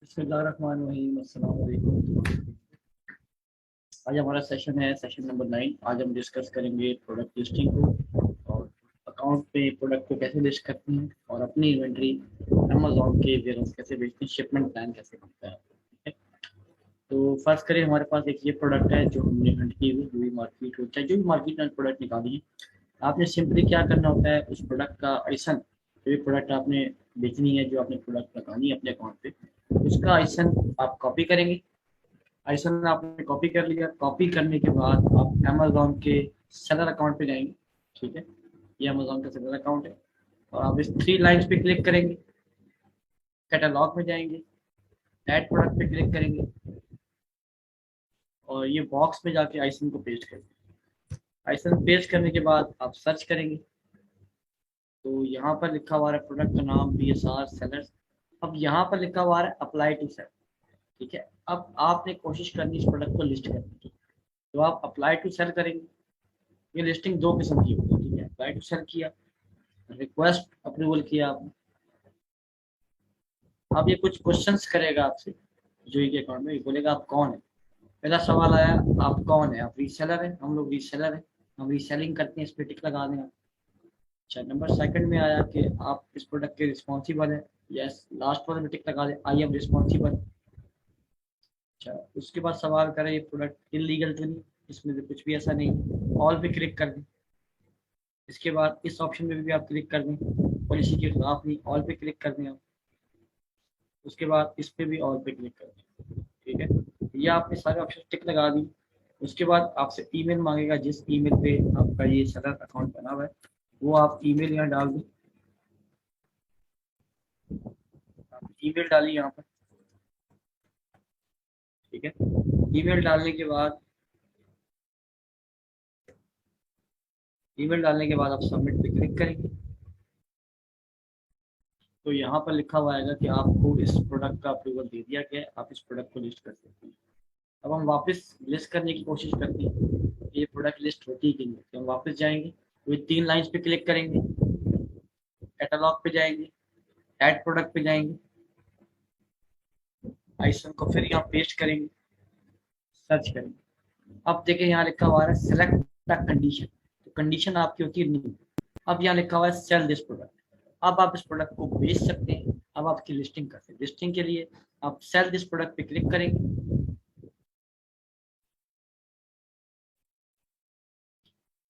बिस्मिल्लाहिर्रहमानिर्रहीम, अस्सलाम वालेकुम। आज हमारा सेशन है सेशन नंबर 9। आज हम डिस्कस करेंगे प्रोडक्ट लिस्टिंग को और अकाउंट पे प्रोडक्ट को कैसे लिस्ट करते हैं और अपनी इन्वेंट्री अमेज़ॉन के वेयरहाउस कैसे बेचते हैं, शिपमेंट प्लान कैसे बनता है। ठीक है, तो फर्स्ट करें हमारे पास एक ये प्रोडक्ट है जो हमने हंट की हुई, जो भी मार्केट होता है, जो भी मार्केट में प्रोडक्ट निकाली है, आपने सिंपली क्या करना होता है, उस प्रोडक्ट का आइसन, जो भी प्रोडक्ट आपने बेचनी है, जो आपने प्रोडक्ट लगानी है अपने अकाउंट पे, उसका आइसन आप कॉपी करेंगे। आइसन आपने कॉपी कर लिया, कॉपी करने के बाद आप अमेज़ॉन के सेलर अकाउंट पे जाएंगे। ठीक है, ये अमेज़ॉन का सेलर अकाउंट है और आप इस 3 लाइन्स पे क्लिक करेंगे, कैटलॉग में जाएंगे, ऐड प्रोडक्ट पे क्लिक करेंगे और ये बॉक्स में जाके आइसन को पेस्ट करेंगे। आइसन पेस्ट करने के बाद आप सर्च करेंगे, तो यहाँ पर लिखा हुआ है प्रोडक्ट का नाम BSR सेलर्स। अब यहाँ पर लिखा हुआ है अप्लाई टू सेल। ठीक है, अब आपने कोशिश करनी इस प्रोडक्ट को लिस्ट करने की, तो आप अप्लाई टू सेल करेंगे। ये लिस्टिंग 2 किस्म की होती है। ठीक है, अप्लाई टू सेल किया, रिक्वेस्ट अप्रूवल किया आपने। अब ये कुछ क्वेश्चंस करेगा आपसे, जो के अकाउंट में बोलेगा आप कौन है। पहला सवाल आया, आप कौन है, आप रीसेलर है, हम लोग रीसेलर है, हम रीसेलिंग करते हैं, इस पे टिक लगा दें आप। अच्छा, नंबर सेकंड में आया कि आप इस प्रोडक्ट के रिस्पॉन्सिबल है, यस, लास्ट वाले में टिक लगा दें, आई एम रिस्पॉन्सिबल। अच्छा, उसके बाद सवाल करें ये प्रोडक्ट इलीगल तो नहीं, इसमें तो कुछ भी ऐसा नहीं, ऑल पे क्लिक कर दें। इसके बाद इस ऑप्शन में भी आप क्लिक कर दें, पॉलिसी के खिलाफ नहीं, ऑल पे क्लिक कर दें आप। उसके बाद इस पे भी ऑल पे क्लिक कर दें। ठीक है, ये आपने सारे ऑप्शन टिक लगा दी। उसके बाद आपसे ईमेल मांगेगा, जिस ईमेल पे आपका ये सेलर अकाउंट बना हुआ है वो आप ईमेल यहाँ डाल दें। आप ईमेल डालिए यहाँ पर। ठीक है, ईमेल डालने के बाद आप सबमिट पे क्लिक करेंगे, तो यहाँ पर लिखा हुआ आएगा कि आपको इस प्रोडक्ट का अप्रूवल दे दिया गया है, आप इस प्रोडक्ट को लिस्ट कर सकते हैं। अब हम वापस लिस्ट करने की कोशिश करते हैं, ये प्रोडक्ट लिस्ट होती है कि नहीं, तो हम वापस जाएंगे, वही 3 लाइन्स पे क्लिक करेंगे, कैटलॉग पे जाएंगे, ऐड प्रोडक्ट पे जाएंगे, आइसन को फिर यहाँ पेस्ट करेंगे, सर्च करेंगे। अब देखिए यहाँ लिखा हुआ है सेलेक्ट द कंडीशन, तो कंडीशन आपकी होती है न्यू। अब यहाँ लिखा हुआ है सेल दिस प्रोडक्ट, अब आप इस प्रोडक्ट को बेच सकते हैं। अब आपकी लिस्टिंग करते हैं, लिस्टिंग के लिए आप सेल दिस प्रोडक्ट पे क्लिक करेंगे।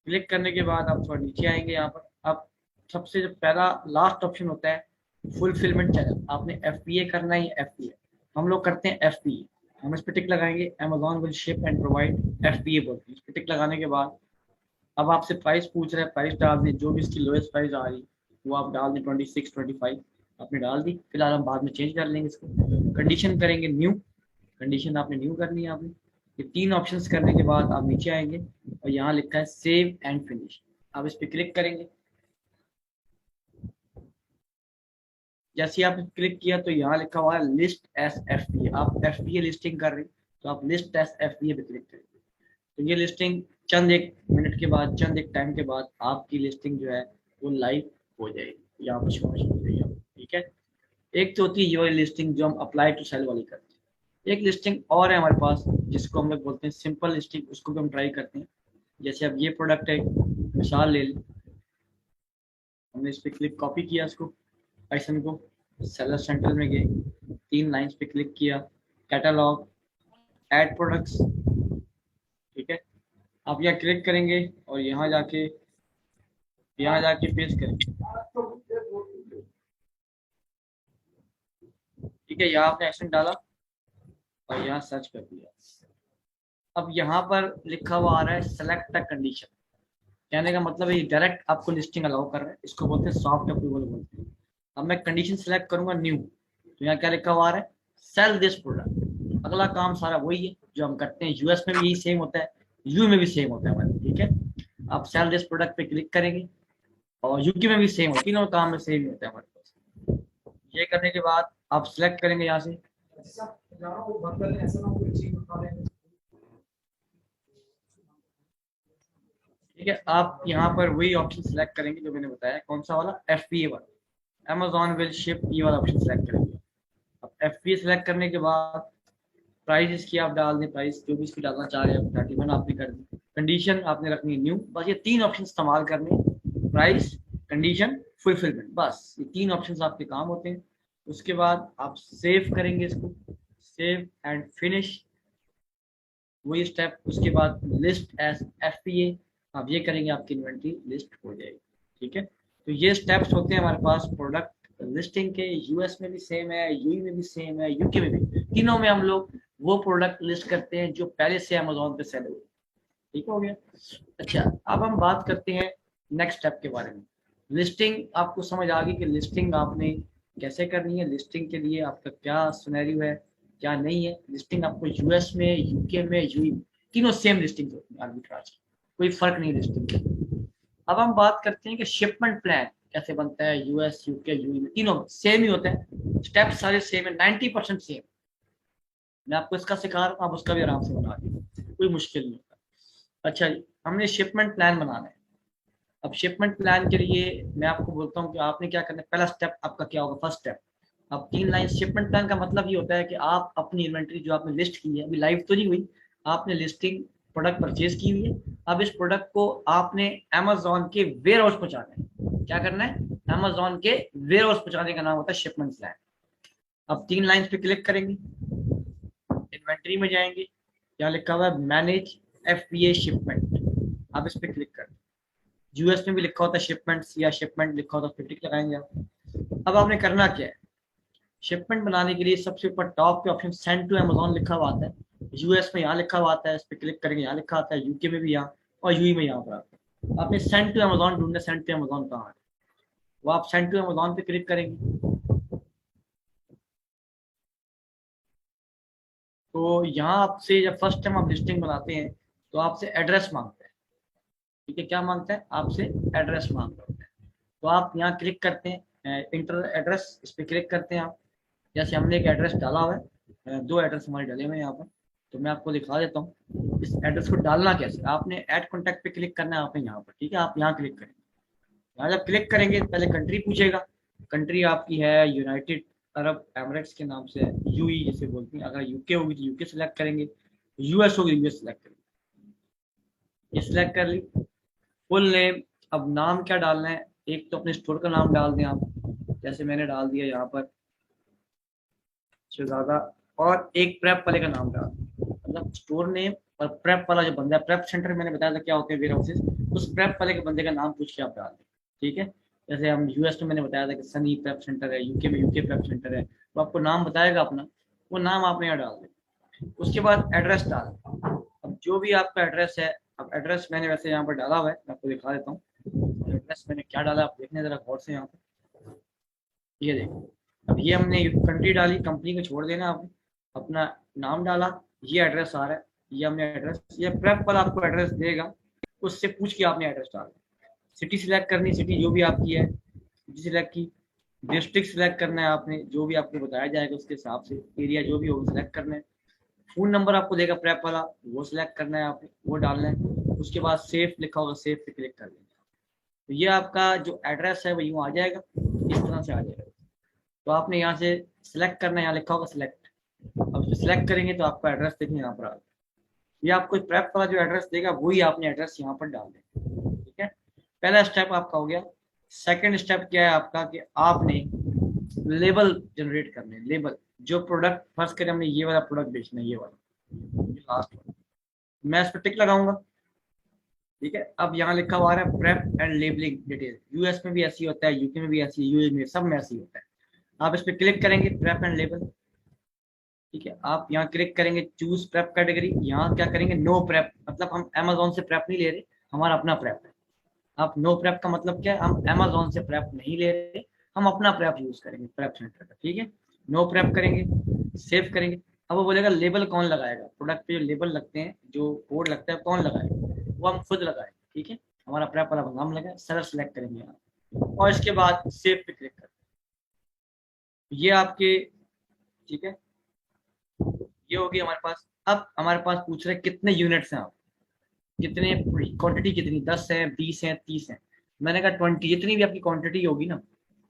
क्लिक करने के बाद आप थोड़ा नीचे आएंगे, यहाँ पर अब सबसे जो पहला लास्ट ऑप्शन होता है फुलफिलमेंट चैनल, आपने FBA करना है, FBA हम लोग करते हैं। FBA हम इस पर टिक लगाएंगे, Amazon will ship and provide, FBA बोलते हैं। इस पर टिक लगाने के बाद अब आपसे प्राइस पूछ रहा है, प्राइस डाल दें, जो भी इसकी लोएस्ट प्राइस आ रही वो आप डाल दें, 26-25 आपने डाल दी। फिलहाल हम बाद में चेंज कर लेंगे इसको। कंडीशन करेंगे न्यू, कंडीशन आपने न्यू करनी है आपने। ये 3 ऑप्शंस करने के बाद आप नीचे आएंगे और यहाँ लिखा है सेव एंड फिनिश, आप इस पर क्लिक करेंगे। जैसे आप क्लिक किया तो यहाँ लिखा हुआ है लिस्ट एस FBA, आप FBA लिस्टिंग कर रहे हैं, तो आप लिस्ट एस FBA पे क्लिक करेंगे। तो ये लिस्टिंग चंद एक मिनट के बाद, चंद एक टाइम के बाद आपकी लिस्टिंग जो है वो लाइव हो जाएगी, यहाँ पर शो हो जाएगी। ठीक है, एक तो होती है ये लिस्टिंग जो हम अप्लाई टू सेल वाली करते हैं। एक लिस्टिंग और है हमारे पास जिसको हम लोग बोलते हैं सिंपल लिस्टिंग, उसको भी हम ट्राई करते हैं। जैसे अब ये प्रोडक्ट है, मिसाल ले लें, हमने इस पर क्लिक कॉपी किया इसको, आइसन को, सेलर सेंटर में गए, 3 लाइन्स पे क्लिक किया, कैटलॉग, ऐड प्रोडक्ट्स। ठीक है, आप यहाँ क्लिक करेंगे और यहाँ जाके पेस्ट करेंगे। ठीक है, यहाँ आपने एक्शन डाला और यहाँ सर्च कर दिया। अब यहाँ पर लिखा हुआ आ रहा है सेलेक्ट द कंडीशन, कहने का मतलब है डायरेक्ट आपको लिस्टिंग अलाउ कर रहा है, इसको बोलते हैं सॉफ्ट अप्रूवल बोलते हैं। अब मैं कंडीशन सेलेक्ट करूंगा न्यू, तो यहाँ क्या लिखा हुआ है, सेल दिस प्रोडक्ट। अगला काम सारा वही है जो हम करते हैं, US में भी यही सेम होता है, यू में भी सेम होता है हमारे। ठीक है, आप सेल दिस प्रोडक्ट पे क्लिक करेंगे और UK में भी सेम होता है, तीनों काम में सेम ही होता है हमारे पास। ये करने के बाद आप सिलेक्ट करेंगे यहाँ से, ठीक है, आप यहाँ पर वही ऑप्शन सिलेक्ट करेंगे जो मैंने बताया, कौन सा वाला, FBA वाला, अमेजॉन विल शिप, ये वाला ऑप्शन सिलेक्ट करेंगे। अब FBA सिलेक्ट करने के बाद प्राइस इसकी आप डाल दें, प्राइस जो भी इसकी डालना चाह रहे हैं 31 आपने कर दी। कंडीशन आपने रखनी है न्यू, बस ये 3 ऑप्शन इस्तेमाल करने, प्राइस, कंडीशन, फुलफिलमेंट, बस ये 3 ऑप्शन आपके काम होते हैं। उसके बाद आप सेव करेंगे इसको, सेव एंड फिनिश, वही स्टेप। उसके बाद लिस्ट एज FBA, आप ये करेंगे आपकी इन्वेंट्री लिस्ट हो जाएगी। ठीक है, तो ये स्टेप्स होते हैं हमारे पास प्रोडक्ट लिस्टिंग के। US में भी सेम है, UAE में भी सेम है, UK में भी, तीनों में हम लोग वो प्रोडक्ट लिस्ट करते हैं जो पहले से अमेजोन पे सेल हुए। ठीक हो गया। अच्छा, अब हम बात करते हैं नेक्स्ट स्टेप के बारे में। लिस्टिंग आपको समझ आ गई कि लिस्टिंग आपने कैसे करनी है, लिस्टिंग के लिए आपका क्या सिनेरियो है, क्या नहीं है। लिस्टिंग आपको US में, UK में, UAE तीनों सेम लिस्टिंग होती है आर्बिट्राज, कोई फर्क नहीं लिस्टिंग। अब हम बात करते हैं कि शिपमेंट प्लान कैसे बनता है। US, UK, UAE में तीनों सेम ही होते हैं, स्टेप सारे सेम है, 90% सेम। मैं आपको इसका सिखा रहा हूँ, आप उसका भी आराम से बना दीजिए, कोई मुश्किल नहीं होता। अच्छा जी, हमने शिपमेंट प्लान बनाना है। अब शिपमेंट प्लान के लिए मैं आपको बोलता हूँ कि आपने क्या करना है। पहला स्टेप आपका क्या होगा, फर्स्ट स्टेप, अब 3 लाइन। शिपमेंट प्लान का मतलब ये होता है कि आप अपनी इन्वेंट्री जो आपने लिस्ट की है, अभी लाइव तो नहीं हुई, आपने लिस्टिंग प्रोडक्ट परचेज की हुई है, अब इस प्रोडक्ट को आपने अमेजोन के वेयर हाउस पहुंचाना है। क्या करना है, अमेजोन के वेयर हाउस पहुंचाने का नाम होता है शिपमेंट प्लान। अब 3 लाइन पे क्लिक करेंगे, इन्वेंट्री में जाएंगे, यहाँ लिखा हुआ है मैनेज FBA शिपमेंट, आप इस पर क्लिक करें। US में भी लिखा होता है शिपमेंट्स या शिपमेंट लिखा होता है, फिर टिक लगाएंगे आप। अब आपने करना क्या है, शिपमेंट बनाने के लिए सबसे ऊपर टॉप पे ऑप्शन सेंड टू अमेजोन लिखा हुआ आता है। US में यहाँ लिखा हुआ आता है, इस पर क्लिक करेंगे, यहाँ लिखा आता है, UK में भी यहाँ, और UAE में यहाँ पर आता है। आपने सेंड टू अमेजोन ढूंढना, सेंड टू अमेजोन कहाँ है, वो आप सेंड टू अमेजोन पे क्लिक करेंगे। तो यहाँ आपसे जब फर्स्ट टाइम आप लिस्टिंग बनाते हैं तो आपसे एड्रेस मांगता है। ठीक है, क्या मांगता है, आपसे एड्रेस मांगता है। तो आप यहाँ क्लिक करते हैं, इंटर एड्रेस, इस पर क्लिक करते हैं आप। जैसे हमने एक एड्रेस डाला हुआ है, 2 एड्रेस हमारे डाले हुए हैं यहाँ पर, तो मैं आपको दिखा देता हूँ इस एड्रेस को डालना कैसे। आपने ऐड कॉन्टैक्ट पे क्लिक करना है आपने यहाँ पर। ठीक है, आप यहाँ क्लिक करेंगे, यहाँ जब क्लिक करेंगे पहले कंट्री पूछेगा, कंट्री आपकी है यूनाइटेड अरब एमिरेट्स के नाम से, UAE जैसे बोलते हैं। अगर UK होगी तो UK सेलेक्ट करेंगे, US होगी US सेलेक्ट करेंगे, ये सिलेक्ट कर ली। फुल नेम, अब नाम क्या डालना है, एक तो अपने स्टोर का नाम डाल दें आप, जैसे मैंने डाल दिया यहाँ पर शहजादा, और एक प्रेप वाले का नाम डाल दें। मतलब स्टोर नेम और प्रेप वाला जो बंदा है, प्रेप सेंटर मैंने बताया था क्या होते हैं वेयर हाउसेस, उस प्रेप वाले के बंदे का नाम पूछ के आप डाल दें। ठीक है, जैसे हम US में मैंने बताया था कि सनी प्रेप सेंटर है, UK में UK प्रेप सेंटर है, तो आपको नाम बताएगा अपना, वो नाम आपने यहाँ डाल दें। उसके बाद एड्रेस डाल, अब जो भी आपका एड्रेस है, अब एड्रेस मैंने वैसे यहाँ पर डाला हुआ है, मैं आपको दिखा देता हूँ एड्रेस मैंने क्या डाला, आप देखने जरा गौर से यहाँ पर, ये देखो। अब ये हमने कंट्री डाली, कंपनी को छोड़ देना आपने, अपना नाम डाला, ये एड्रेस आ रहा है, ये हमने एड्रेस, ये प्रेप वाला आपको एड्रेस देगा, उससे पूछ के आपने एड्रेस डालना। सिटी सिलेक्ट करनी, सिटी जो भी आपकी है सिटी सिलेक्ट की। डिस्ट्रिक्ट सिलेक्ट करना है आपने, जो भी आपको बताया जाएगा उसके हिसाब से एरिया जो भी होगा सिलेक्ट करना है। फोन नंबर आपको देगा प्रेप वाला, वो सिलेक्ट करना है आपने, वो डालना है। उसके बाद सेफ लिखा होगा, सेफ पे क्लिक कर देंगे। तो ये आपका जो एड्रेस है वो यूँ आ जाएगा, इस तरह से आ जाएगा। तो आपने यहाँ से सिलेक्ट करना है, यहाँ लिखा होगा सिलेक्ट, अब उस सिलेक्ट करेंगे तो आपका एड्रेस देखिए यहाँ पर आ जाएगा। ये आपको प्रेप वाला जो एड्रेस देगा वही आपने एड्रेस यहाँ पर डाल दें। ठीक है, पहला स्टेप आपका हो गया। सेकंड स्टेप क्या है आपका कि आपने लेबल जनरेट करने, लेबल जो प्रोडक्ट, फर्स्ट करें हमने ये वाला प्रोडक्ट बेचना है, ये वाला, ये लास्ट वाला, मैं इस पर टिक लगाऊंगा। ठीक है, अब यहाँ लिखा हुआ है prep and labelling detail, US में भी ऐसी होता है, UK में भी ऐसी है, UAE में सब में ऐसी होता है। आप इस पर क्लिक करेंगे प्रेप एंड लेबल। ठीक है, आप यहाँ क्लिक करेंगे चूज प्रेप कैटेगरी, यहाँ क्या करेंगे नो प्रेप, मतलब हम अमेजोन से प्रेप नहीं ले रहे, हमारा अपना प्रेप है। आप नो प्रेप का मतलब क्या है, हम अमेजोन से प्रेप नहीं ले रहे, हम अपना प्रेप यूज करेंगे प्रेप सेंटर का। ठीक है, नो प्रेप करेंगे, सेव करेंगे। अब वो बोलेगा लेबल कौन लगाएगा, प्रोडक्ट पे जो लेबल लगते हैं, जो कोड लगता है कौन लगाएगा, वो हम खुद लगाएंगे। ठीक है, हमारा प्रेप वाला नाम लगा, सेलर सेलेक्ट करेंगे यहाँ, और इसके बाद सेव पे क्लिक करेंगे। ये आपके, ठीक है, ये होगी हमारे पास। अब हमारे पास पूछ रहे कितने यूनिट्स हैं आप, कितने क्वांटिटी, कितनी 10 है, 20 है, 30 है। मैंने कहा 20, जितनी भी आपकी क्वांटिटी होगी ना,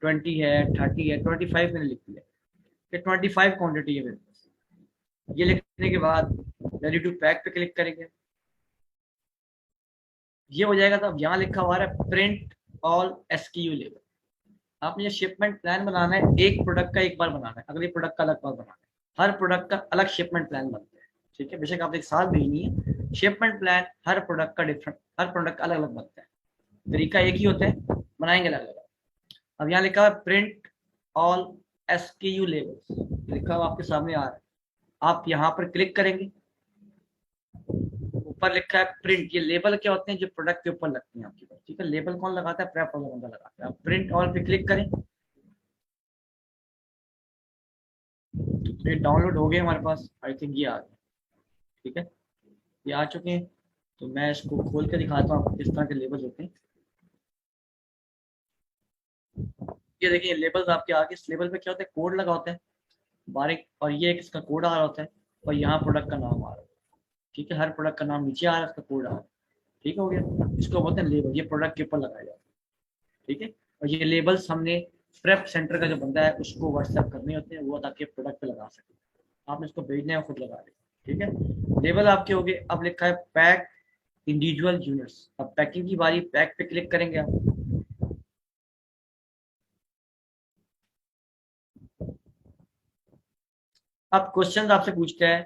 20 है, 30 है, 25 मैंने लिख दिया। कि 25 क्वांटिटी है मेरे पास। ये लिखने के बाद रेडी टू पैक पे क्लिक करेंगे, ये हो जाएगा। तो अब यहाँ लिखा हुआ है प्रिंट ऑल एसक्यू लेवल। आपने ये शिपमेंट प्लान बनाना है, एक प्रोडक्ट का एक बार बनाना है, अगले प्रोडक्ट का अलग बार बनाना है। हर प्रोडक्ट का अलग शिपमेंट प्लान बनता है, ठीक है। बेशक आप एक साथ भेजनी है, शिपमेंट प्लान हर प्रोडक्ट का डिफरेंट, हर प्रोडक्ट का अलग अलग बनता है। तरीका एक ही होता है, बनाएंगे अलग अलग। अब यहाँ लिखा हुआ है प्रिंट ऑल एसक्यू लेवल्स, लिखा हुआ आपके सामने आ रहा है। आप यहाँ पर क्लिक करेंगे, ऊपर लिखा है प्रिंट। ये लेबल क्या होते हैं, जो प्रोडक्ट के ऊपर लगते हैं आपके पास, ठीक है। लेबल कौन लगाता है, प्रेप वाला बंदा लगाता है। आप प्रिंट ऑल पे क्लिक करें, ये डाउनलोड हो गए हमारे पास, आई थिंक ये आ गए, ठीक है। ये आ चुके हैं। तो मैं इसको खोल के दिखाता हूँ आपको किस तरह के लेबल होते हैं। ये देखिए लेबल्स आपके आगे, इस लेबल पे क्या होता है, कोड लगा होता है बारीक, और ये एक इसका कोड आ रहा होता है, और यहाँ प्रोडक्ट का नाम आ रहा है, ठीक है। हर प्रोडक्ट का नाम नीचे आ रहा है, इसका कोड आ रहा है, ठीक हो गया। इसको बोलते हैं लेबल, ये प्रोडक्ट के ऊपर लगाया जाता है, ठीक है। और ये लेबल्स हमने प्रेप सेंटर का जो बंदा है उसको व्हाट्सएप करने होते हैं, वो ताकि प्रोडक्ट पे लगा सके। आपने इसको भेजना है, खुद लगा दे, ठीक है। लेबल आपके हो गए। अब लिखा है पैक इंडिविजुअल यूनिट्स। अब पैकिंग की बारी, पैक पे क्लिक करेंगे आप। अब क्वेश्चन आपसे पूछता है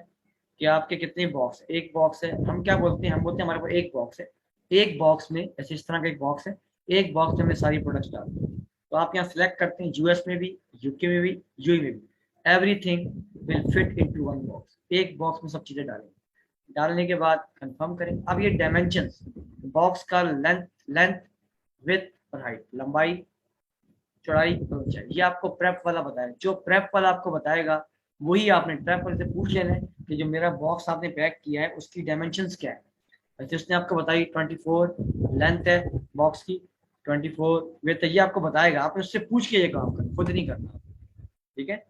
कि आपके कितने बॉक्स है। एक बॉक्स है, हम क्या बोलते हैं, हम बोलते हैं हमारे पास एक बॉक्स है। एक बॉक्स में ऐसे इस तरह का एक बॉक्स है, एक बॉक्स में हमने सारी प्रोडक्ट्स डालते हैं। तो आप यहाँ सिलेक्ट करते हैं, यूएस में भी, यूके में भी, यूई में भी, everything will fit into one box. एक बॉक्स में सब चीजें डालेंगे। डालने के बाद कंफर्म करें। अब ये डायमेंशंस, बॉक्स का लेंथ, लेंथ, विड्थ और हाइट, लंबाई, चौड़ाई और ऊंचाई, ये आपको प्रेप वाला बताएगा। जो प्रेप वाला आपको बताएगा वही आपने प्रेप वाले से पूछ लेना है कि जो मेरा बॉक्स आपने पैक किया है उसकी डायमेंशंस क्या है। वैसे उसने आपको बताई 24 लेंथ है बॉक्स की, 24 विड्थ है, ये आपको बताएगा। आपने उससे पूछ के ये काम करना, खुद नहीं करना, ठीक है।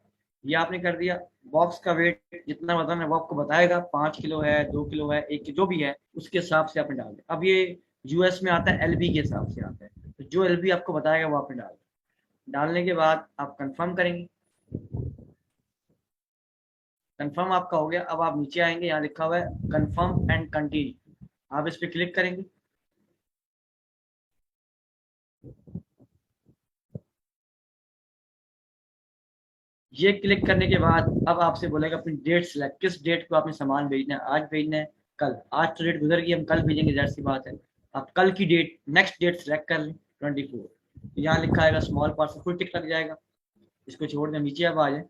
ये आपने कर दिया। बॉक्स का वेट जितना बताना है वो आपको बताएगा, 5 किलो है, 2 किलो है, 1 जो भी है उसके हिसाब से आपने डाल दिया। अब ये यूएस में आता है, एलबी के हिसाब से आता है, तो जो एलबी आपको बताएगा वो आपने डाल दिया। डालने के बाद आप कंफर्म करेंगे। कंफर्म आपका हो गया। अब आप नीचे आएंगे, यहाँ लिखा हुआ है कंफर्म एंड कंटिन्यू, आप इस पर क्लिक करेंगे। ये क्लिक करने के बाद अब आपसे बोलेगा अपनी डेट सिलेक्ट, किस डेट को आपने सामान भेजना है, आज भेजना है, कल। आज तो डेट गुजर गई, हम कल भेजेंगे, जाहिर सी बात है। आप कल की डेट, नेक्स्ट डेट सिलेक्ट कर लें, 24। तो यहाँ लिखा आएगा स्मॉल पार्सल, फुल टिक लग जाएगा। इसको छोड़ दें, नीचे अब आ जाए।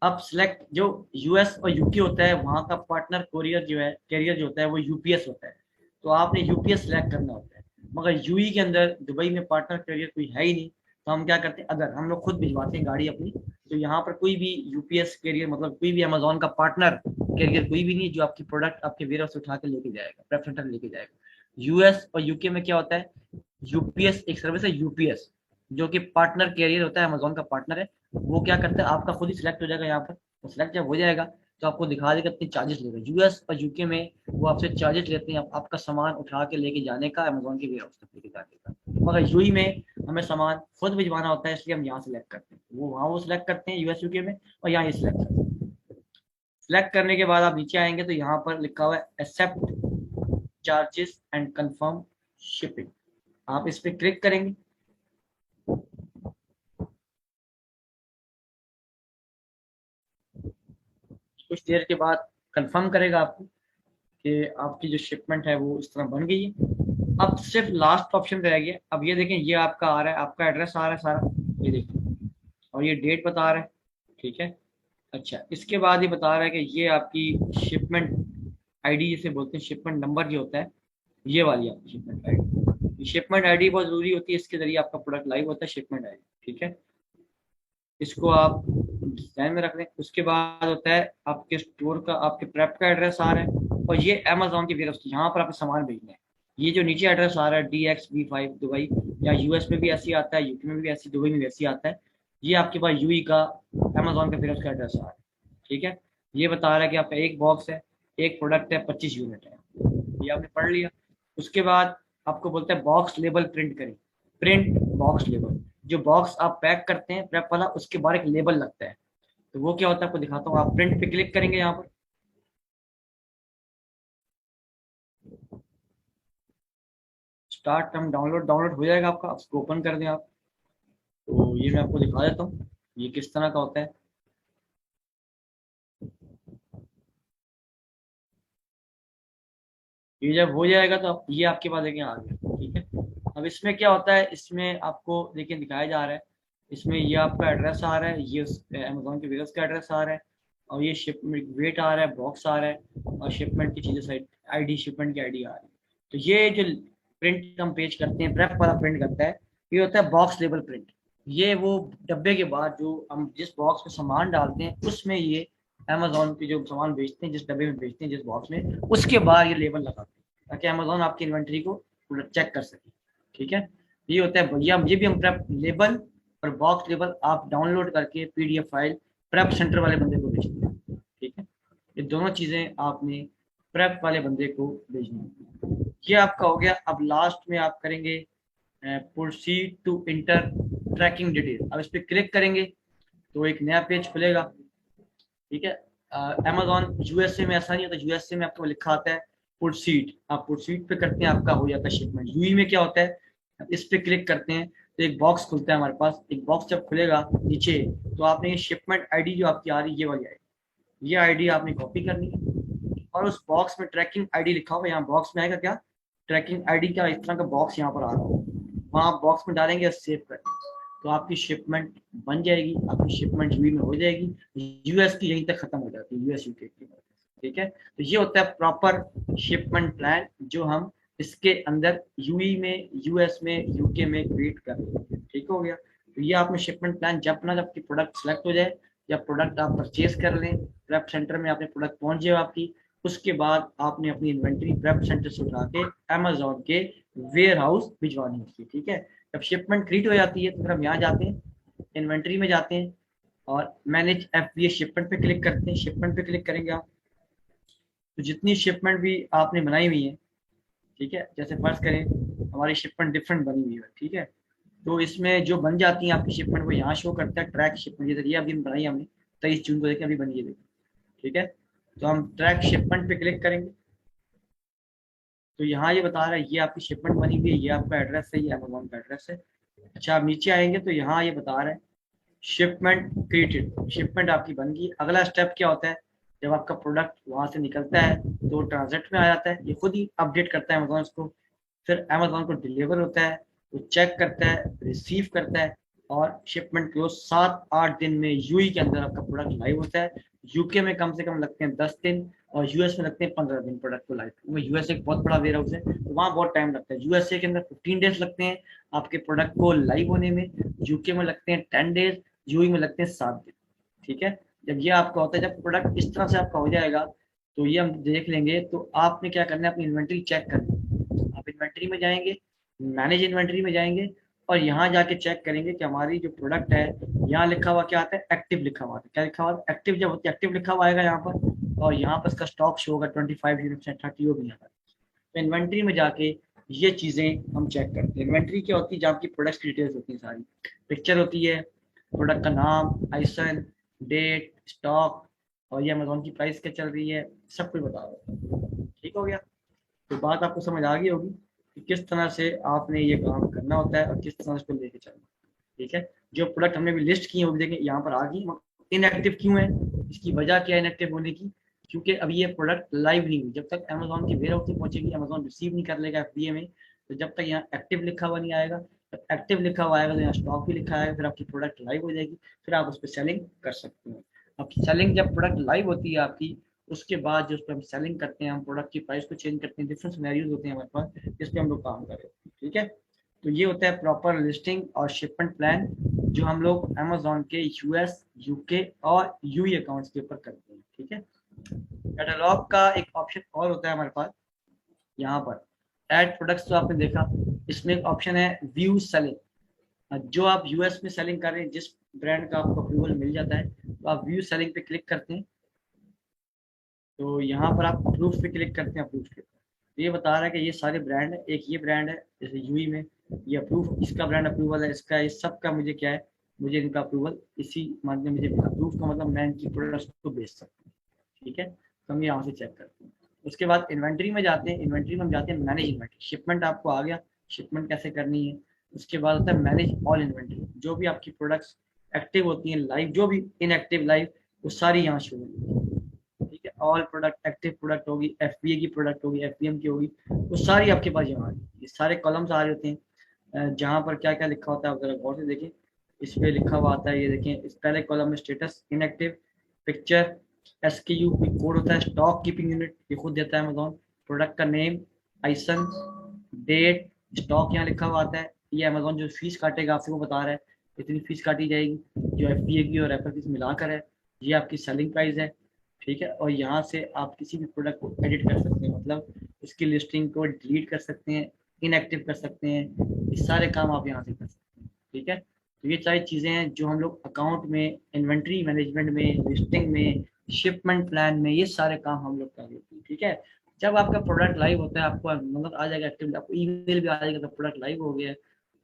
अब सिलेक्ट, जो यूएस और यूके होता है वहाँ का पार्टनर कोरियर जो है, कैरियर जो होता है वो यूपीएस होता है। तो आपने यूपीएस सिलेक्ट करना होता है। मगर यूई के अंदर दुबई में पार्टनर कैरियर कोई है ही नहीं। तो हम क्या करते हैं, अगर हम लोग खुद भिजवाते हैं गाड़ी अपनी, तो यहाँ पर कोई भी यूपीएस कैरियर, मतलब कोई भी अमेजोन का पार्टनर कैरियर कोई भी नहीं जो आपकी प्रोडक्ट आपके वेयर से उठा के लेके जाएगा, प्रेप सेंटर लेके जाएगा। यूएस और यूके में क्या होता है, यूपीएस एक सर्विस है, यूपीएस जो कि पार्टनर कैरियर होता है, अमेजोन का पार्टनर है। वो क्या करता है, आपका खुद ही सिलेक्ट हो जाएगा यहाँ पर। तो सिलेक्ट जब हो जाएगा तो आपको दिखा देगा कितने चार्जेस लेगा। यूएस और यूके में वो आपसे चार्जेस लेते हैं आपका सामान उठा के लेके जाने का, अमेजोन के वेयर हाउस तक लेके जाने का। मगर यूई में हमें सामान खुद भिजवाना होता है, इसलिए हम यहाँ सेलेक्ट करते हैं। वो वहाँ वो सिलेक्ट करते हैं यूएस यूके में, और यहाँ ये सिलेक्ट करते हैं। सिलेक्ट करने के बाद आप नीचे आएंगे तो यहाँ पर लिखा हुआ है accept charges and confirm shipping, आप इस पर क्लिक करेंगे। कुछ देर के बाद कंफर्म करेगा आपको कि आपकी जो शिपमेंट है वो इस तरह बन गई है। अब सिर्फ लास्ट ऑप्शन रह गया। अब ये देखें, ये आपका आ रहा है, आपका एड्रेस आ रहा है सारा, ये देखिए, और ये डेट बता रहा है, ठीक है। अच्छा, इसके बाद ये बता रहा है कि ये आपकी शिपमेंट आईडी जिसे बोलते हैं, शिपमेंट नंबर जो होता है, ये वाली आपकी शिपमेंट आईडी। शिपमेंट आईडी बहुत जरूरी होती है, इसके जरिए आपका प्रोडक्ट लाइव होता है, शिपमेंट आईडी, ठीक है। इसको आप ध्यान में रख लें। उसके बाद होता है आपके स्टोर का, आपके प्रेप का एड्रेस आ रहा है, और ये अमेजोन की वेयर, यहाँ पर आपको सामान भेजना है। ये जो नीचे एड्रेस आ रहा है DXB5 दुबई, या यूएस में भी ऐसी आता है, यूके में भी ऐसी, दुबई में भी ऐसी आता है। ये आपके पास यूई का अमेजोन का वेयर का एड्रेस आ रहा है, ठीक है। ये बता रहा है कि आपका एक बॉक्स है, एक प्रोडक्ट है, 25 यूनिट है, ये आपने पढ़ लिया। उसके बाद आपको बोलते हैं बॉक्स लेबल प्रिंट करें। प्रिंट बॉक्स लेबल, जो बॉक्स आप पैक करते हैं प्रेप वाला, उसके बाहर एक लेबल लगता है। तो वो क्या होता है आपको दिखाता हूँ। आप प्रिंट पे क्लिक करेंगे, यहाँ पर स्टार्ट हम डाउनलोड डाउनलोड हो जाएगा आपका, उसको ओपन कर दें आप। तो ये मैं आपको दिखा देता हूँ ये किस तरह का होता है। ये जब हो जाएगा तो ये आपके पास लेके आ गया, ठीक है। अब इसमें क्या होता है, इसमें आपको देखिए दिखाया जा रहा है, इसमें ये आपका एड्रेस आ रहा है, ये अमेजोन के वेयरहाउस का एड्रेस आ रहा है, और ये शिपमेंट वेट आ रहा है, बॉक्स आ रहा है, और शिपमेंट की चीज़ें साइड आईडी, शिपमेंट की आईडी आ रही है। तो ये जो प्रिंट हम पेज करते हैं, प्रेप वाला प्रिंट करता है, ये होता है बॉक्स लेवल प्रिंट। ये वो डब्बे के बाद जो हम जिस बॉक्स में सामान डालते हैं उसमें ये अमेजोन के जो सामान बेचते हैं, जिस डब्बे में बेचते हैं, जिस बॉक्स में, उसके बाद ये लेबल लगाते हैं ताकि अमेजोन आपकी इन्वेंट्री को चेक कर सके, ठीक है। ये होता है भैया, ये भी हम प्रेप लेबल और बॉक्स लेबल आप डाउनलोड करके पीडीएफ फाइल प्रेप सेंटर वाले बंदे को भेजते हैं, ठीक है। ये दोनों चीजें आपने प्रेप वाले बंदे को भेजनी है। ये आपका हो गया। अब लास्ट में आप करेंगे proceed to enter tracking detail. अब इस पर क्लिक करेंगे तो एक नया पेज खुलेगा, ठीक है। अमेजोन यूएसए में ऐसा नहीं होता, यूएसए में आपको लिखा आता है प्रोसीड, आप प्रोसीड पे करते हैं, आपका हो जाता है शिपमेंट। यूई में क्या होता है, इस पे क्लिक करते हैं तो एक बॉक्स खुलता है हमारे पास। एक बॉक्स जब खुलेगा नीचे, तो आपने ये शिपमेंट आईडी जो आपकी आ रही है, ये वाली आईडी, ये आईडी आपने कॉपी करनी है, और उस बॉक्स में ट्रैकिंग आईडी लिखा होगा, यहाँ बॉक्स में आएगा क्या, ट्रैकिंग आईडी का इस तरह का बॉक्स यहाँ पर आ रहा होगा, वहाँ आप बॉक्स में डालेंगे और सेव करेंगे, तो आपकी शिपमेंट बन जाएगी, आपकी शिपमेंट यूई में हो जाएगी। यूएस की यहीं तक खत्म हो जाती है, यूएस यूके की, ठीक है। तो ये होता है प्रॉपर शिपमेंट प्लान जो हम इसके अंदर यूई में, यूएस में, यूके में क्रिएट कर रहे हैं, ठीक हो गया। तो ये आपने शिपमेंट प्लान जब अपना जब प्रोडक्ट सेलेक्ट हो जाए, या प्रोडक्ट आप परचेज कर लें, प्रेप सेंटर में आपने प्रोडक्ट पहुंच जाए आपकी, उसके बाद आपने अपनी इन्वेंट्री प्रेप सेंटर से उठा के अमेजोन के वेयर हाउस भिजवानी होती है, ठीक है। जब शिपमेंट क्रिएट हो जाती है तो फिर हम यहाँ जाते हैं, इन्वेंट्री में जाते हैं, और मैनेज एफबीए शिपमेंट पे क्लिक करते हैं। शिपमेंट पे क्लिक करेंगे आप, तो जितनी शिपमेंट भी आपने बनाई हुई है, ठीक है, जैसे फर्ज करें हमारी शिपमेंट डिफरेंट बनी हुई है, ठीक है, तो इसमें जो बन जाती है आपकी शिपमेंट वो यहाँ शो करता है ट्रैक शिपमेंट, जैसे ये अभी बनाई हमने 23 जून को, देखिए अभी बनी है, देखिए, ठीक है। तो हम ट्रैक शिपमेंट पे क्लिक करेंगे, तो यहाँ ये बता रहा है ये आपकी शिपमेंट बनी हुई है, ये आपका एड्रेस है, ये अमेजोन का एड्रेस है। अच्छा, आप नीचे आएंगे तो यहाँ ये बता रहा है शिपमेंट क्रिएटेड, शिपमेंट आपकी बन गई। अगला स्टेप क्या होता है, जब आपका प्रोडक्ट वहां से निकलता है तो ट्रांजिट में आ जाता है, ये खुद ही अपडेट करता है अमेजोन इसको, फिर अमेजोन को डिलीवर होता है, वो चेक करता है, रिसीव करता है, और शिपमेंट क्लोज 7-8 दिन में यूई के अंदर आपका प्रोडक्ट लाइव होता है। यूके में कम से कम लगते हैं 10 दिन, और यूएस में लगते हैं 15 दिन प्रोडक्ट को लाइव, क्योंकि यूएस एक बहुत बड़ा वेयर हाउस है, तो वहाँ बहुत टाइम लगता है। यूएसए के अंदर 15 डेज लगते हैं आपके प्रोडक्ट को लाइव होने में, यूके में लगते हैं 10 डेज, यूई में लगते हैं 7 दिन, ठीक है। जब ये आपका होता है, जब प्रोडक्ट इस तरह से आपका हो जाएगा, तो ये हम देख लेंगे, तो आपने क्या करना है, अपनी इन्वेंट्री चेक करनी है। आप इन्वेंट्री में जाएंगे, मैनेज इन्वेंट्री में जाएंगे, और यहाँ जाके चेक करेंगे कि हमारी जो प्रोडक्ट है, यहाँ लिखा हुआ क्या आता है, एक्टिव लिखा हुआ आता है, क्या लिखा हुआ है, एक्टिव। जब होती है एक्टिव लिखा हुआ आएगा यहाँ पर, और यहाँ पर इसका स्टॉक शो होगा 25 यूनिट्स है, 30 भी यहाँ पर। तो इन्वेंट्री में जाके ये चीजें हम चेक करते हैं। इन्वेंट्री क्या होती है, जहाँ आपकी प्रोडक्ट डिटेल्स होती है, सारी पिक्चर होती है, प्रोडक्ट का नाम, आइसन, डेट, स्टॉक, और ये अमेजोन की प्राइस क्या चल रही है, सब कुछ बता रहा है, ठीक हो गया। तो बात आपको समझ आ गई होगी कि किस तरह से आपने ये काम करना होता है और किस तरह से इसको लेके चलना है, ठीक है। जो प्रोडक्ट हमने भी लिस्ट किए वो भी देखें यहाँ पर आ गई। इनएक्टिव क्यों है, इसकी वजह क्या है इनएक्टिव होने की, क्योंकि अभी ये प्रोडक्ट लाइव नहीं हुई। जब तक अमेजोन की वेयर हाउस नहीं पहुंचेगी, अमेजोन रिसीव नहीं कर लेगा एफबीए में, तो जब तक यहाँ एक्टिव लिखा हुआ नहीं आएगा, जब एक्टिव लिखा हुआ आएगा तो यहाँ स्टॉक भी लिखा आएगा, फिर आपकी प्रोडक्ट लाइव हो जाएगी, फिर आप उस पर सेलिंग कर सकते हैं। अब सेलिंग जब प्रोडक्ट लाइव होती है आपकी, उसके बाद जो उस पर हम सेलिंग करते हैं, हम प्रोडक्ट की प्राइस को चेंज करते हैं, डिफरेंट सिनेरियोज होते हैं हमारे पास, जिस पे हम लोग काम करें, ठीक है। तो ये होता है प्रॉपर लिस्टिंग और शिपमेंट प्लान जो हम लोग अमेजोन के यूएस, यूके और यूई अकाउंट्स के ऊपर करते हैं, ठीक है। कैटलॉग का एक ऑप्शन और होता है हमारे पास, यहाँ पर ऐड प्रोडक्ट्स जो आपने देखा, इसमें एक ऑप्शन है व्यू सेलिंग। जो आप यूएस में सेलिंग कर रहे हैं, जिस ब्रांड का आपको अप्रूवल मिल जाता है, तो आप व्यू सेलिंग पे क्लिक करते हैं, तो यहाँ पर आप अप्रूव पे क्लिक करते हैं, अप्रूव पे तो ये बता रहा है कि ये सारे ब्रांड है, एक ये ब्रांड है जैसे यूई में, ये अप्रूव, इसका ब्रांड अप्रूवल है, इसका, इस सब का मुझे क्या है, मुझे इनका अप्रूवल इसी मंथ में मुझे मिला। अप्रूव का मतलब मैं इनकी प्रोडक्ट्स को बेच सकता हूँ। ठीक है, तो हम यहाँ से चेक करते हैं। उसके बाद इन्वेंट्री में जाते हैं। इन्वेंट्री में हम जाते हैं मैनेज इन्वेंट्री। शिपमेंट आपको आ गया, शिपमेंट कैसे करनी है। उसके बाद होता है मैनेज ऑल इन्वेंट्री। जो भी आपकी प्रोडक्ट्स एक्टिव होती हैं लाइव, जो भी इनएक्टिव लाइव, वो सारी यहाँ शो होगी। ठीक है, ऑल प्रोडक्ट, एक्टिव प्रोडक्ट होगी, एफबीए की प्रोडक्ट होगी, एफबीएम की होगी, वो सारी आपके पास यहाँ आ रही है। ये सारे कॉलम्स आ रहे होते हैं जहाँ पर क्या क्या लिखा होता है आप जरा गौर से देखें। इस पे लिखा हुआ आता है, ये देखें, इस पहले कॉलम में status, inactive, picture, SQ code होता है, स्टॉक कीपिंग यूनिट ये खुद देता है अमेजोन, प्रोडक्ट का नेम, आइसन, डेट, स्टॉक यहाँ लिखा हुआ आता है। ये अमेजोन जो फीस काटेगा आपसे वो बता रहा है इतनी फीस काटी जाएगी, जो एफबीए की और रेफर फीस मिलाकर है। ये आपकी सेलिंग प्राइस है। ठीक है, और यहाँ से आप किसी भी प्रोडक्ट को एडिट कर सकते हैं, मतलब उसकी लिस्टिंग को डिलीट कर सकते हैं, इनएक्टिव कर सकते हैं, ये सारे काम आप यहाँ से कर सकते हैं। ठीक है, तो ये सारी चीज़ें हैं जो हम लोग अकाउंट में, इन्वेंट्री मैनेजमेंट में, लिस्टिंग में, शिपमेंट प्लान में, ये सारे काम हम लोग कर लेते हैं। ठीक है, जब आपका प्रोडक्ट लाइव होता है आपको मतलब आ जाएगा एक्टिव, आपको ईमेल भी आ जाएगा तो प्रोडक्ट लाइव हो गया है।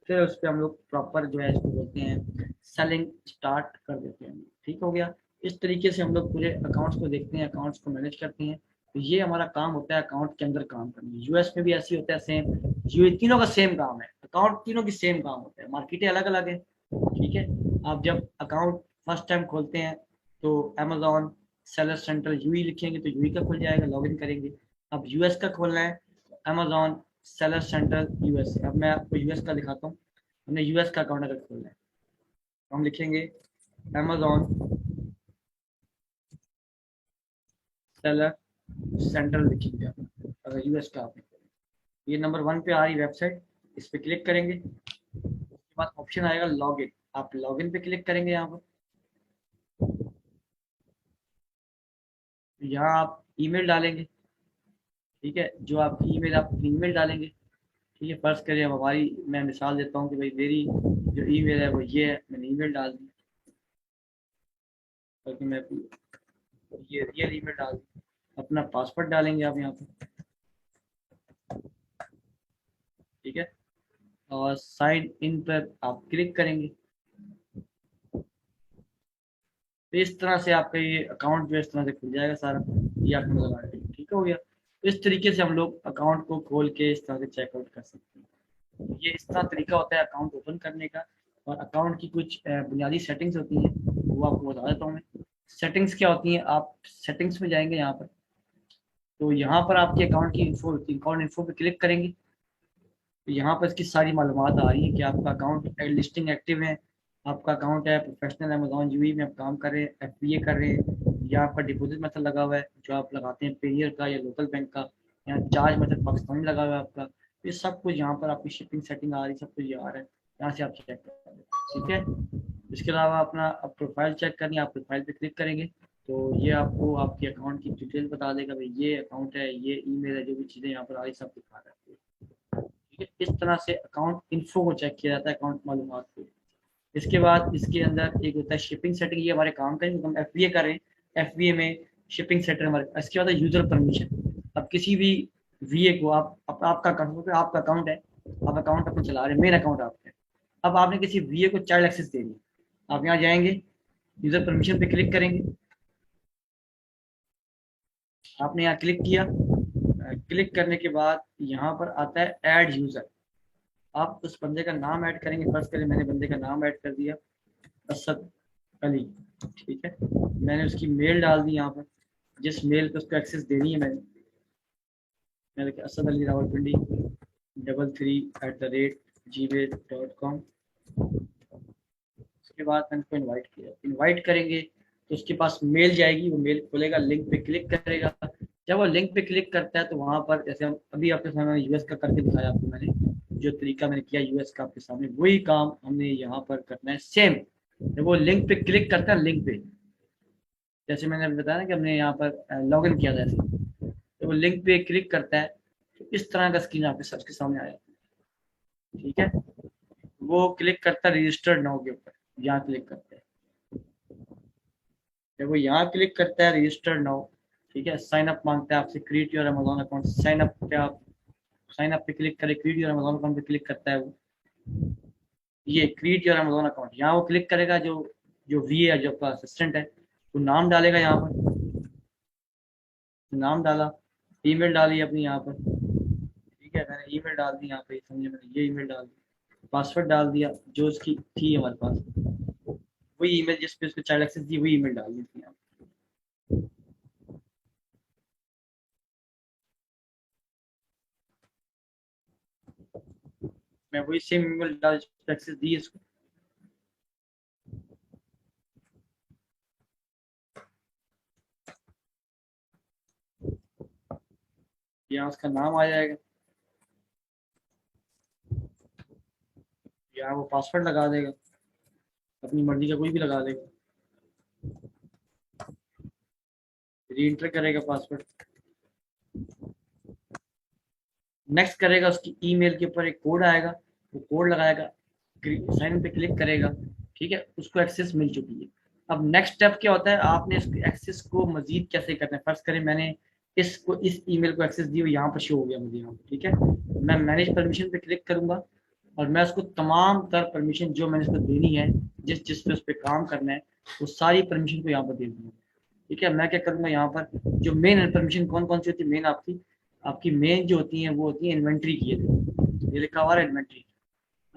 फिर उस पर हम लोग प्रॉपर जो है इसको बोलते हैं सेलिंग स्टार्ट कर देते हैं। ठीक हो गया। इस तरीके से हम लोग पूरे अकाउंट्स को देखते हैं, अकाउंट्स को मैनेज करते हैं। तो ये हमारा काम होता है अकाउंट के अंदर काम करना। यूएस में भी ऐसी होता है सेम, ये तीनों का सेम काम है, अकाउंट तीनों की सेम काम होता है, मार्केटें अलग अलग है। ठीक है, आप जब अकाउंट फर्स्ट टाइम खोलते हैं तो अमेजोन सेलर सेंटर यूई लिखेंगे तो यूई का खुल जाएगा, लॉगिन करेंगे। अब यूएस का खोलना है, अमेजोन सेलर सेंटर यूएस। अब मैं आपको यूएस का दिखाता हूँ। हमने यूएस का अकाउंट अगर खोलना है तो हम लिखेंगे अमेजोन सेलर सेंट्रल लिखेंगे अगर यूएस का आपने खोला। ये नंबर 1 पे आ रही वेबसाइट, इस पे क्लिक करेंगे। उसके बाद ऑप्शन आएगा लॉगिन, आप लॉगिन पे क्लिक करेंगे। यहाँ पर यहाँ आप ईमेल डालेंगे। ठीक है, जो आपकी ईमेल, आप ईमेल डालेंगे। ठीक है, फर्ज करिए अब हमारी, मैं मिसाल देता हूँ कि भाई मेरी जो ईमेल है वो ये है, मैंने ईमेल डाल दी, ताकि मैं ये रियल ईमेल डाल दी। अपना पासवर्ड डालेंगे आप यहाँ पे। ठीक है, और साइन इन पर आप क्लिक करेंगे। तो इस तरह से आपका ये अकाउंट जो है इस तरह से खुल जाएगा सारा। ये आपको नजर आ रहा है। ठीक हो गया। इस तरीके से हम लोग अकाउंट को खोल के इस तरह से चेकआउट कर सकते हैं। ये इस तरह तरीका होता है अकाउंट ओपन करने का। और अकाउंट की कुछ बुनियादी सेटिंग्स होती हैं, वो आपको बता देता हूँ मैं। सेटिंग्स क्या होती हैं, आप सेटिंग्स में जाएंगे यहाँ पर, तो यहाँ पर आपके अकाउंट की इन्फो होती है, अकाउंट इन्फो पे क्लिक करेंगे तो यहाँ पर इसकी सारी मालूमात आ रही है कि आपका अकाउंट लिस्टिंग एक्टिव है, आपका अकाउंट है प्रोफेशनल अमेजोन यूई में आप काम कर रहे हैं, एफबीए कर रहे हैं, या आपका डिपॉजिट मेथड लगा हुआ है जो आप लगाते हैं पेनियर का या लोकल बैंक का, या चार्ज मेथड पाकिस्तानी लगा हुआ है आपका। ये सब कुछ यहाँ पर आपकी शिपिंग सेटिंग आ रही है, सब कुछ ये आ रहा है, यहाँ से आप चेक कर लें। ठीक है, इसके अलावा अपना अब प्रोफाइल चेक करनी है, आप प्रोफाइल पे क्लिक करेंगे तो ये आपको आपके अकाउंट की डिटेल बता देगा, भाई ये अकाउंट है, ये ईमेल है, जो भी चीज़ें यहाँ पर आ रही सब दिखा रहा है। ठीक है, इस तरह से अकाउंट इन्फो को चेक किया जाता है, अकाउंट मालूमात को। इसके बाद इसके अंदर एक होता है शिपिंग सेटिंग, ये हमारे काम का है, हम एफबीए कर रहे हैं, एफबीए में शिपिंग सेटर हमारे। इसके बाद यूजर परमिशन। अब किसी भी वीए को आपका अकाउंट है, आप अकाउंट अपना चला रहे हैं, मेन अकाउंट आपका है। अब आपने किसी वीए को चाइल्ड एक्सेस देनी है, आप यहाँ जाएंगे, यूजर परमिशन पे क्लिक करेंगे। आपने यहाँ क्लिक किया, क्लिक करने के बाद यहाँ पर आता है ऐड यूजर। आप उस बंदे का नाम ऐड करेंगे, फर्ज करें मैंने बंदे का नाम ऐड कर दिया असद अली। ठीक है, मैंने उसकी मेल डाल दी यहाँ पर, जिस मेल पे उसको एक्सेस देनी है मैंने लिखा असद अली रावलपिंडी 33@gmail.com। उसके बाद मैंने उसको इनवाइट किया, इनवाइट करेंगे तो उसके पास मेल जाएगी, वो मेल खोलेगा, लिंक पे क्लिक करेगा। जब वो लिंक पे क्लिक करता है तो वहाँ पर, जैसे हम अभी आपके सामने यूएस का करके दिखाया आपको मैंने, जो तरीका मैंने किया यूएस का आपके सामने, वही काम हमने यहाँ पर करना है सेम। जब वो लिंक पे क्लिक करता है, लिंक पे जैसे मैंने अभी बताया ना कि हमने यहाँ पर लॉग इन किया था, ऐसे तो वो लिंक पे क्लिक करता है तो इस तरह का स्क्रीन आपके सबके सामने आया। ठीक है, वो क्लिक करता है रजिस्टर्ड नाउ के ऊपर, यहाँ क्लिक करता है। जब वो यहाँ क्लिक करता है रजिस्टर्ड नाउ, ठीक है, साइन अप मांगता है आपसे, create your Amazon account, sign up पे आप साइन अप पे क्लिक करें, क्रिएट योर अमेजोन अकाउंट पे क्लिक करता है वो। ये क्रिएट योर अमेजोन अकाउंट, यहाँ वो क्लिक करेगा, जो जो वी है, जो आपका असिस्टेंट है, वो नाम डालेगा, यहाँ पर नाम डाला, ईमेल डाली अपनी यहाँ पर, ठीक है, मैंने ईमेल डाल दी यहाँ पे, समझे, मैंने ये ईमेल डाल दी, पासवर्ड डाल दिया जो उसकी थी हमारे पास, वही ईमेल जिस पे उसको चाइल्ड एक्सेस दी, वही ईमेल डाल दी थी यहाँ। मैं वही सेम ईमेल डाल एक्सेस दी इसको, यहाँ उसका नाम आ जाएगा, यहाँ वो पासवर्ड लगा देगा, अपनी मर्जी का कोई भी लगा देगा, री एंटर करेगा पासवर्ड, नेक्स्ट करेगा, उसकी ईमेल के ऊपर एक कोड आएगा, वो कोड लगाएगा, साइन पे क्लिक करेगा, ठीक है, उसको एक्सेस मिल चुकी है। अब नेक्स्ट स्टेप क्या होता है, आपने इस एक्सेस को मजीद कैसे करना है। फर्स्ट करें, मैंने इसको, इस ईमेल को एक्सेस दी, यहाँ पर शो हो गया मुझे यहाँ पर, ठीक है, मैं मैनेज परमिशन पे क्लिक करूंगा और मैं उसको तमाम तर परमिशन जो मैंने इसको देनी है, जिस जिस पे उस पर काम करना है, वो सारी परमिशन को यहाँ पर दे दूंगा, ठीक है। मैं क्या करूंगा, यहाँ पर जो मेन परमिशन कौन कौन सी होती है, मेन आपकी आपकी मेन जो होती है वो होती है इन्वेंट्री की, ये लिखा हुआ है इन्वेंट्री,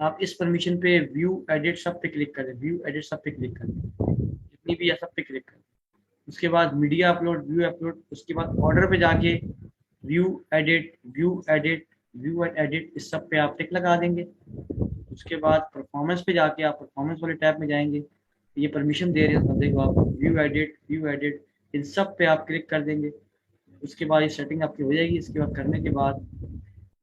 आप इस परमिशन पे व्यू एडिट सब पे क्लिक करें, व्यू एडिट सब पे क्लिक करें, जितनी भी है सब पे क्लिक करें। उसके बाद मीडिया अपलोड, व्यू अपलोड, उसके बाद ऑर्डर पे जाके view edit, view edit, view and edit, इस सब पे आप टिक लगा देंगे। उसके बाद परफॉर्मेंस पे जाके आप परफॉर्मेंस वाले टैब में जाएंगे, ये परमिशन दे रहे हैं बंदे को आप, व्यू एडिट, इन सब पे आप क्लिक कर देंगे। उसके बाद ये सेटिंग आपकी हो जाएगी। इसके बाद करने के बाद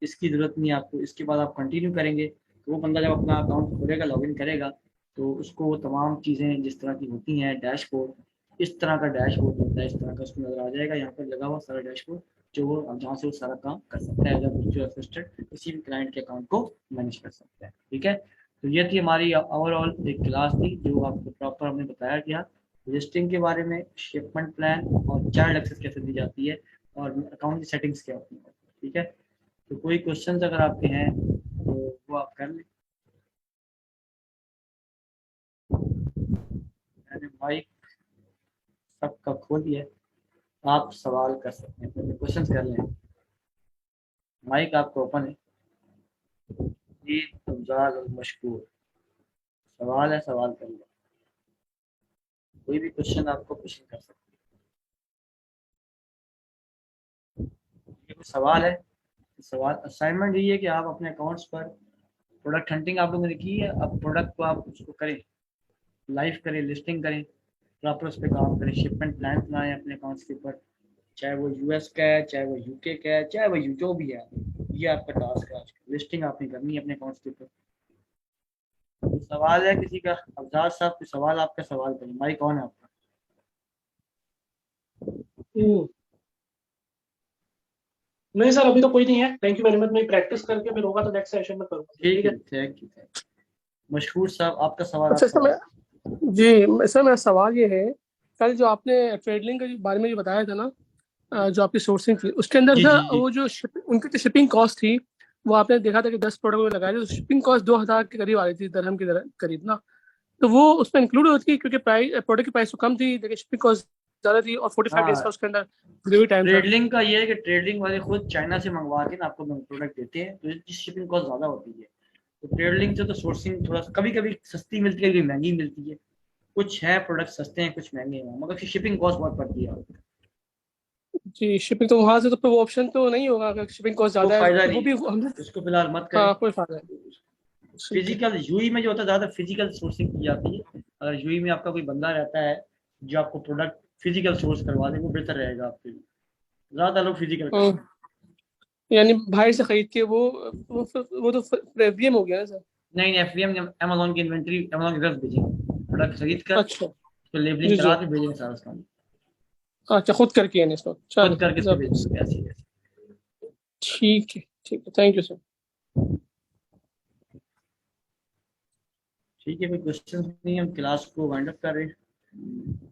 इसकी ज़रूरत नहीं है आपको, इसके बाद आप कंटिन्यू करेंगे तो वो बंदा जब अपना अकाउंट खोलेगा, लॉगिन करेगा, तो उसको वो तमाम चीज़ें जिस तरह की होती हैं, डैशबोर्ड, इस तरह का डैशबोर्ड होता है, इस तरह का उसको नज़र आ जाएगा, यहाँ पर लगा हुआ सारा डैशबोर्ड, जो वो जहाँ से वो सारा काम कर सकता है, जब वर्चुअल असिस्टेंट किसी भी क्लाइंट के अकाउंट को मैनेज कर सकता है, ठीक है। तो ये थी हमारी ओवरऑल एक क्लास थी, जो आपको प्रॉपर हमने बताया गया लिस्टिंग के बारे में, शिपमेंट प्लान और चाइल्ड एक्सेस कैसे दी जाती है, और अकाउंट की सेटिंग्स क्या होती है, ठीक है। तो कोई क्वेश्चंस अगर आपके हैं तो वो आप कर लें। मैंने माइक सबका खोल दिया, आप सवाल कर सकते हैं, तो क्वेश्चंस कर लें, माइक आपका ओपन है। जी, अफजाल और मशकूर, सवाल है, सवाल कर लो, कोई भी क्वेश्चन आपको क्वेश्चन कर सकते हैं। ये कोई सवाल है, सवाल असाइनमेंट ये है कि आप अपने अकाउंट्स पर प्रोडक्ट हंटिंग आप लोगों ने की है, अब प्रोडक्ट को आप उसको करें, लाइव करें, लिस्टिंग करें, प्रॉपर उस पर काम करें, शिपमेंट प्लान बनाएं अपने अकाउंट्स के ऊपर, चाहे वो यूएस का है, चाहे वो यूके का है, चाहे वो जो भी है, ये आपका टास्क है आज का, लिस्टिंग आपने करनी है अपने अकाउंट्स के ऊपर। तो सवाल है किसी का, अफजाज साहब कोई सवाल, आपका सवाल करें, माइक कौन है आपका। हम्म, नहीं सर, अभी तो कोई नहीं है। Thank you very much. मैं प्रैक्टिस करके फिर होगा तो नेक्स्ट सेशन में करूंगा, ठीक ठीक है, है। थैंक यू, मशहूर साहब आपका सवाल, आप अच्छा सर, सवाल। सर मेरा सवाल ये है, कल जो आपने ट्रेडलिंग के बारे में जो बताया था ना, जो आपकी सोर्सिंग थी उसके अंदर जी था, जी जी। वो जो उनकी जो शिपिंग कॉस्ट थी, वो आपने देखा था कि 10 प्रोडक्ट में लगाए थे तो शिपिंग कॉस्ट 2,000 के करीब आ रही थी, दरहम के करीब ना। तो वो उसमें इंक्लूड होती है क्योंकि प्राइस, प्रोडक्ट की प्राइस तो कम थी लेकिन शिपिंग कॉस्ट ज़्यादा थी, और 45 डेज हाँ, का उसके अंदर डिलीवरी टाइम था। ट्रेडलिंग का ये है कि ट्रेडलिंग वाले खुद चाइना से मंगवा के ना आपको प्रोडक्ट देते हैं, तो इसकी शिपिंग कॉस्ट ज़्यादा होती है। तो ट्रेडलिंग से तो सोर्सिंग थोड़ा कभी कभी सस्ती मिलती है, कभी महंगी मिलती है, कुछ है प्रोडक्ट सस्ते हैं, कुछ महंगे हैं, मगर शिपिंग कॉस्ट बहुत पड़ती है आपको। जी, शिपिंग तो वहाँ से तो फिर वो ऑप्शन तो नहीं होगा, अगर शिपिंग कॉस्ट वो ज़्यादा है फायदा तो वो नहीं, भी हमने। उसको फिलहाल मत करें। हाँ, कोई फायदा नहीं। ठीक है। फिजिकल यूई में जो होता है, ज़्यादा फिजिकल सोर्सिंग की जाती है, अगर यूई में आपका कोई बंदा रहता है जो आपको प्रोडक्ट फिजिकल सोर्स करवा दे, वो बेहतर रहेगा आपके लिए, ज़्यादा लोग फिजिकल करते हैं। यानी बाहर से खरीद के वो तो प्रीमियम हो गया ना सर। नहीं नहीं, एफवीएम अमेजोन की इन्वेंट्री, अमेजोन की तरफ भेजेंगे, प्रोडक्ट खरीद कर अच्छा। उसको जी लेबलिंग जी। करा के भेजेंगे सारा सामान, अच्छा, खुद करके यानी इसको, खुद चलो करके इसको जबरदस्त। भेजेंगे, ऐसे ही ऐसे। ठीक है, ठीक है, थैंक यू सर। ठीक है, कोई क्वेश्चन नहीं, हम क्लास को वाइंड अप कर रहे हैं।